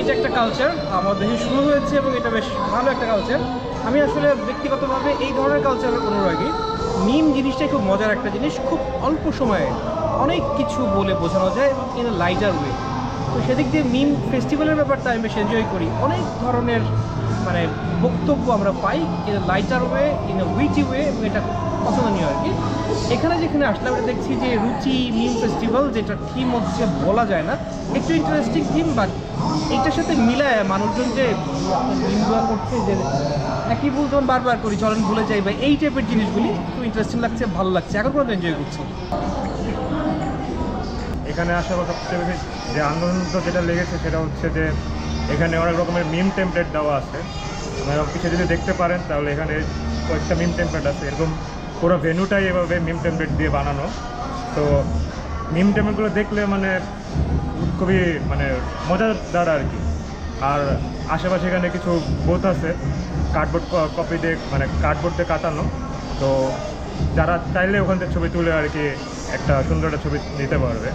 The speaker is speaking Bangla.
এটা একটা কালচার আমার দেশে শুরু হয়েছে এবং এটা বেশ ভালো একটা কালচার। আমি আসলে ব্যক্তিগতভাবে এই ধরনের কালচারের অনুরাগী। মিম জিনিসটাই খুব মজার একটা জিনিস, খুব অল্প সময়ে অনেক কিছু বলে বোঝানো যায় এবং ইন আ লাইটার ওয়ে। তো সেদিক দিয়ে মিম ফেস্টিভ্যালের ব্যাপারটা আমি বেশ এনজয় করি। অনেক ধরনের মানে বক্তব্য আমরা পাই in a lighter way, in a witty way, এবং এটা পছন্দনীয় আর কি। এখানে যেখানে আসলে আমরা দেখছি যে রুচি মিম ফেস্টিভ্যাল, যেটা থিম হচ্ছে বলা যায় না, একটু ইন্টারেস্টিং থিম, বাট এইটার সাথে মিলায় মানুষজন যে মিমগুলো করছে, যে একই ভুল যখন বারবার করি চলেন ভুলে যাই, বা এই টাইপের জিনিসগুলি খুব ইন্টারেস্টিং লাগছে, ভালো লাগছে, এখন পর্যন্ত এনজয় করছি। এখানে আসার পর সবচেয়ে বেশি যে আনন্দ যেটা লেগেছে সেটা হচ্ছে যে এখানে অনেক রকমের মিম টেমপ্লেট দেওয়া আছে। আপনারা পিছিয়ে যদি দেখতে পারেন তাহলে এখানে কয়েকটা মিম টেমপ্লেট আছে, এরকম পুরো ভেন্যুটাই এভাবে মিম টেমপ্লেট দিয়ে বানানো। তো মিম টেমপ্লেটগুলো দেখলে মানে খুবই মানে মজাদার আর কি। আর আশেপাশে এখানে কিছু বোথ আছে কার্ডবোর্ড কপি দিয়ে, মানে কার্ডবোর্ড দিয়ে কাটানো। তো যারা চাইলে ওখান থেকে ছবি তুলে আর কি একটা সুন্দর একটা ছবি নিতে পারবে।